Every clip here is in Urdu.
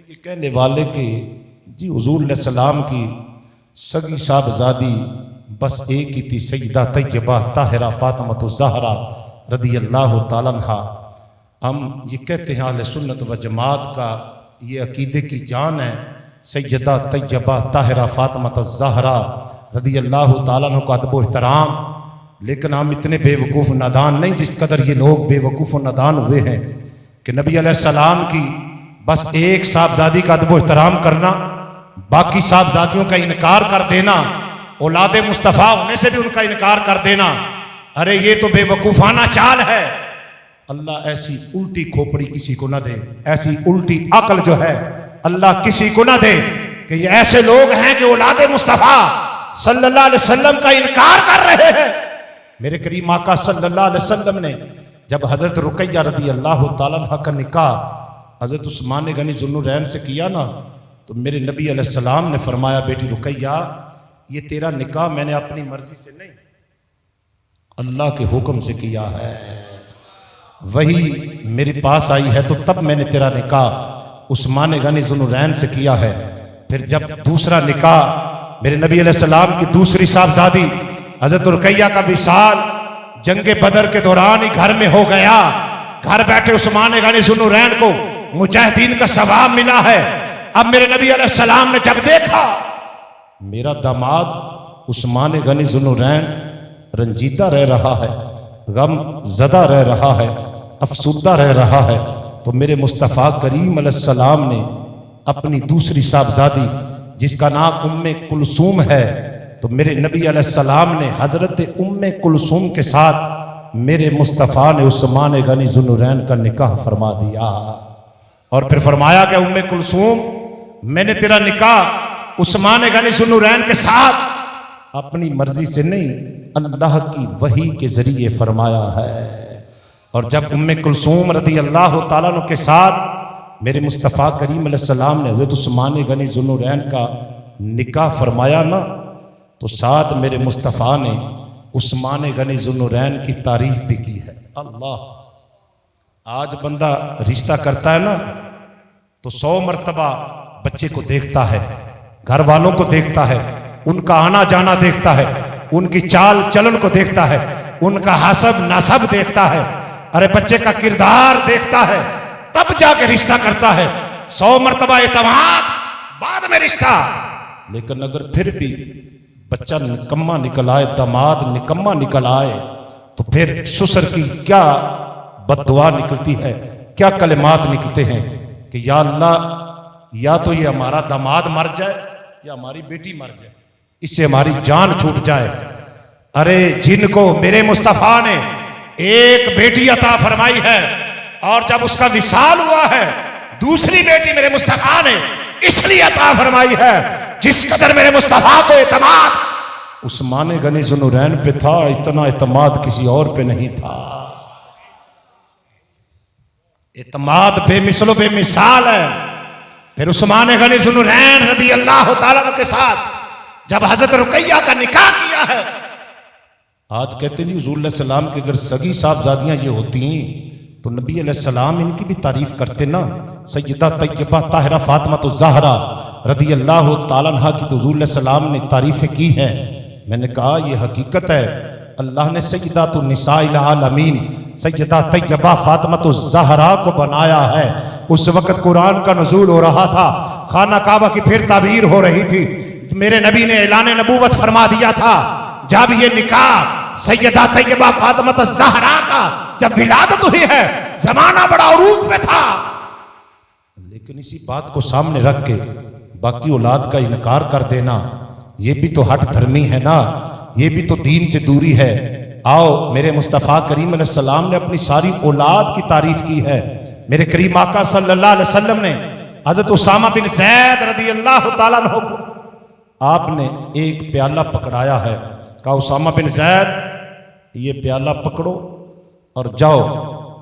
یہ کہنے والے کہ جی حضور علیہ السلام کی سگی صاحبزادی بس ایک ہی تھی، سیدہ طیبہ طاہرہ فاطمۃ الزہرا رضی اللہ تعالیٰ عنہا۔ ہم یہ کہتے ہیں اہل سنت و جماعت کا یہ عقیدے کی جان ہے، سیدہ طیبہ طاہرہ فاطمۃ الزہرا رضی اللہ تعالیٰ عنہ کا ادب و احترام، لیکن ہم اتنے بے وقوف نادان نہیں جس قدر یہ لوگ بے وقوف و نادان ہوئے ہیں کہ نبی علیہ السلام کی بس ایک صاحبزادی کا ادب و احترام کرنا، باقی صاحبزادیوں کا انکار کر دینا، اولاد مصطفیٰ ہونے سے بھی ان کا انکار کر دینا، ارے یہ تو بے وقوفانہ چال ہے۔ اللہ ایسی الٹی کھوپڑی کسی کو نہ دے، ایسی الٹی عقل جو ہے اللہ کسی کو نہ دے کہ یہ ایسے لوگ ہیں کہ اولاد مصطفیٰ صلی اللہ علیہ وسلم کا انکار کر رہے ہیں۔ میرے کریم آقا صلی اللہ علیہ وسلم نے جب حضرت رقیہ رضی اللہ تعالیٰ عنہ کا نکاح حضرت عثمان غنی ذو النورین سے کیا نا، تو میرے نبی علیہ السلام نے فرمایا بیٹی رقیہ یہ تیرا نکاح میں نے اپنی مرضی سے نہیں اللہ کے حکم سے کیا ہے، وہی میرے پاس آئی ہے تو تب میں نے تیرا نکاح عثمان غنی ذو النورین سے کیا ہے۔ پھر جب دوسرا نکاح میرے نبی علیہ السلام کی دوسری صاحبزادی حضرت رقیہ کا وصال جنگ بدر کے دوران ہی گھر میں ہو گیا، گھر بیٹھے عثمان غنی ذو النورین کو مجاہدین کا ثواب ملا ہے۔ اب میرے نبی علیہ السلام نے جب دیکھا میرا داماد عثمان غنی ذو النورین رنجیدہ رہ رہا ہے، غم زدہ رہ رہا ہے، افسردہ رہ رہا ہے، تو میرے مصطفیٰ کریم علیہ السلام نے اپنی دوسری صاحبزادی جس کا نام ام کلثوم ہے، تو میرے نبی علیہ السلام نے حضرت ام کلثوم کے ساتھ میرے مصطفیٰ نے عثمان غنی ذو النورین کا نکاح فرما دیا، اور پھر فرمایا کہ ام کلثوم میں نے تیرا نکاح عثمان غنی ذو النورین کے ساتھ اپنی مرضی سے نہیں اللہ کی وحی کے ذریعے فرمایا ہے۔ اور جب ام کلثوم رضی اللہ تعالیٰ عنہ کے ساتھ میرے مصطفیٰ کریم علیہ السلام نے حضرت عثمان غنی ذو النورین کا نکاح فرمایا نا، تو ساتھ میرے مصطفیٰ نے عثمان غنی ذو النورین کی تعریف بھی کی ہے۔ اللہ، آج بندہ رشتہ کرتا ہے نا تو 100 مرتبہ بچے کو دیکھتا ہے، گھر والوں کو دیکھتا ہے، ان کا آنا جانا دیکھتا ہے، ان کی چال چلن کو دیکھتا ہے، ان کا حسب نسب دیکھتا ہے، ارے بچے کا کردار دیکھتا ہے، تب جا کے رشتہ کرتا ہے۔ 100 مرتبہ اعتماد بعد میں رشتہ، لیکن اگر پھر بھی بچہ نکما نکل آئے، داماد نکما نکل آئے، تو پھر سسر کی کیا بد دعا نکلتی ہے، کیا کلمات نکلتے ہیں کہ یا اللہ یا تو یہ ہمارا داماد مر جائے یا ہماری بیٹی مر جائے، اس سے ہماری جان چھوٹ جائے۔ ارے جن کو میرے مصطفیٰ نے ایک بیٹی عطا فرمائی ہے اور جب اس کا وصال ہوا ہے دوسری بیٹی میرے مصطفیٰ نے اس لیے عطا فرمائی ہے جس قدر میرے مصطفیٰ کو اعتماد عثمان غنی ذو النورین پہ تھا، اتنا اعتماد کسی اور پہ نہیں تھا۔ اعتماد بے مثل و بے مثال ہے۔ پھر عثمان غنی ذو النورین رضی اللہ تعالیٰ عنہ کے ساتھ جب حضرت رقیہ کا نکاح کیا ہے، آج کہتے ہیں جی حضور علیہ السلام کے اگر سگی صاحبزادیاں یہ ہوتی ہیں تو نبی علیہ السلام ان کی بھی تعریف کرتے نا، سیدہ طیبہ طاہرہ فاطمۃ الزہرا رضی اللہ تعالیٰ عنہ کی تو حضور علیہ السلام نے تعریفیں کی ہیں۔ میں نے کہا یہ حقیقت ہے، اللہ نے سیدات النساء العالمین سیدہ طیبہ فاطمۃ الزہرا کو بنایا ہے۔ اس وقت قرآن کا نزول ہو رہا تھا، خانہ کعبہ کی پھر تعبیر ہو رہی تھی، میرے نبی نے اعلان نبوت فرما دیا تھا۔ جب یہ نکاح سیدہ طیبہ فاطمۃ الزہرا کا جب ولادت ہوئی ہے، زمانہ بڑا عروج میں تھا، لیکن اسی بات کو سامنے رکھ کے باقی اولاد کا انکار کر دینا یہ بھی تو ہٹ دھرمی ہے نا، یہ بھی تو دین سے دوری ہے۔ آؤ میرے مصطفیٰ کریم علیہ السلام نے اپنی ساری اولاد کی تعریف کی ہے۔ میرے کریم آقا صلی اللہ علیہ وسلم نے حضرت اسامہ بن زید رضی اللہ تعالیٰ عنہ کو آپ نے ایک پیالہ پکڑایا ہے، کہا اسامہ بن زید یہ پیالہ پکڑو اور جاؤ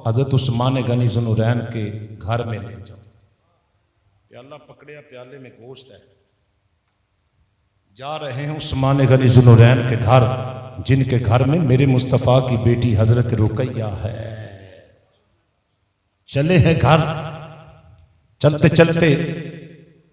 حضرت عثمان غنی ذو النورین کے گھر میں لے جاؤ۔ پیالہ پکڑیا، پیالے میں گوشت ہے، جا رہے ہیں عثمان غنی ذو النورین کے گھر، جن کے گھر میں میرے مصطفیٰ کی بیٹی حضرت رقیہ ہے۔ چلے ہیں گھر، چلتے چلتے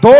2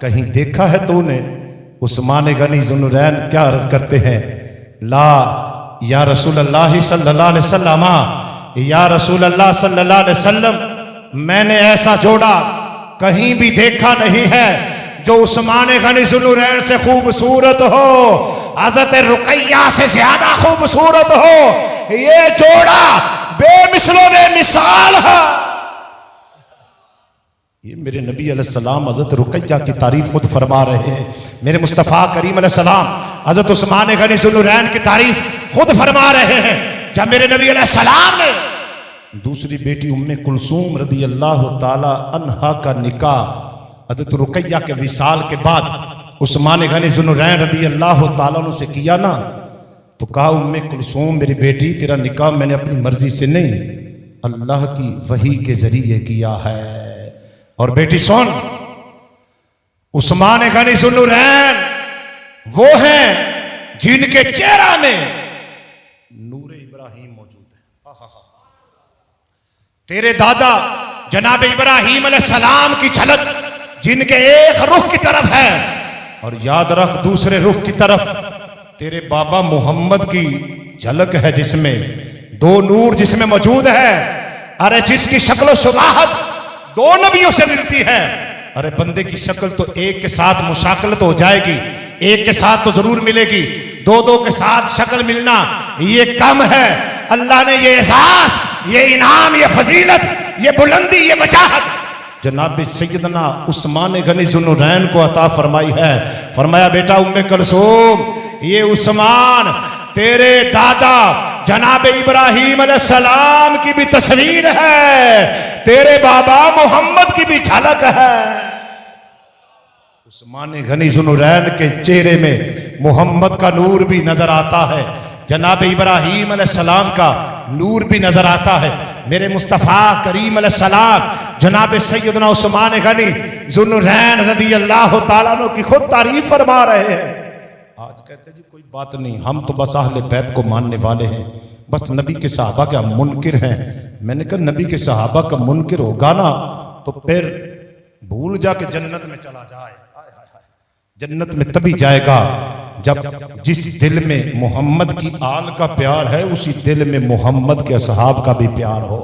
کہیں دیکھا ہے تو نے؟ عثمان غنی ذوالنورین کیا عرض کرتے ہیں؟ لا یا رسول اللہ صلی اللہ علیہ وسلم، یا رسول اللہ صلی اللہ علیہ وسلم، میں نے ایسا جوڑا کہیں بھی دیکھا نہیں ہے جو عثمان غنی ذوالنورین سے خوبصورت ہو، حضرت رقیہ سے زیادہ خوبصورت ہو۔ یہ جوڑا بے مثل و بے مثال ہے۔ یہ میرے نبی علیہ السلام حضرت رقیہ کی تعریف خود فرما رہے ہیں۔ میرے مصطفیٰ کریم علیہ السلام حضرت عثمان غنی ذوالنورین کی تعریف خود فرما رہے ہیں۔ جب میرے نبی علیہ السلام نے دوسری بیٹی ام کلثوم رضی اللہ تعالی عنہا کا نکاح حضرت رقیہ کے وصال کے بعد عثمان غنی ذوالنورین رضی اللہ تعالیٰ عنہ سے کیا نا، تو کہا ام کلثوم میری بیٹی تیرا نکاح میں نے اپنی مرضی سے نہیں، اللہ کی وحی کے ذریعے کیا ہے۔ اور بیٹی سن، عثمان غنی ذوالنورین وہ ہیں جن کے چہرہ میں نور ابراہیم موجود ہے۔ تیرے دادا جناب ابراہیم علیہ السلام کی جھلک جن کے ایک رخ کی طرف ہے، اور یاد رکھ دوسرے رخ کی طرف تیرے بابا محمد کی جھلک ہے، جس میں دو نور جس میں موجود ہے۔ ارے جس کی شکل و شباہت دو نبیوں سے ملتی ہے، ارے بندے کی شکل تو ایک کے ساتھ مشاکلت ہو جائے گی، ایک کے ساتھ تو ضرور ملے گی، دو کے ساتھ شکل ملنا یہ کم ہے۔ اللہ نے یہ احساس، یہ انعام، یہ فضیلت، یہ بلندی، یہ وجاہت جناب سیدنا عثمان غنی ذوالنورین کو عطا فرمائی ہے۔ فرمایا بیٹا ام کلثوم، یہ عثمان تیرے دادا جناب ابراہیم علیہ السلام کی بھی تصویر ہے، تیرے بابا محمد کی بھی جھلک ہے۔ عثمان غنی ذوالنورین کے چہرے میں محمد کا نور بھی نظر آتا ہے، جناب ابراہیم علیہ السلام کا نور بھی نظر آتا ہے۔ میرے مصطفیٰ کریم علیہ السلام جناب سیدنا عثمان غنی ذوالنورین رضی اللہ تعالیٰ عنہ کی خود تعریف فرما رہے ہیں۔ آج کہتے ہیں جی کوئی بات نہیں، ہم تو بس اہل بیت کو ماننے والے ہیں، بس نبی کے صحابہ کا منکر ہیں۔ میں نے کہا نبی کے صحابہ کا منکر ہوگا نا تو پھر بھول جا کے جنت میں چلا جائے۔ جنت میں تبھی جائے گا جب جس دل میں محمد کی آل کا پیار ہے اسی دل میں محمد کے اصحاب کا بھی پیار ہو۔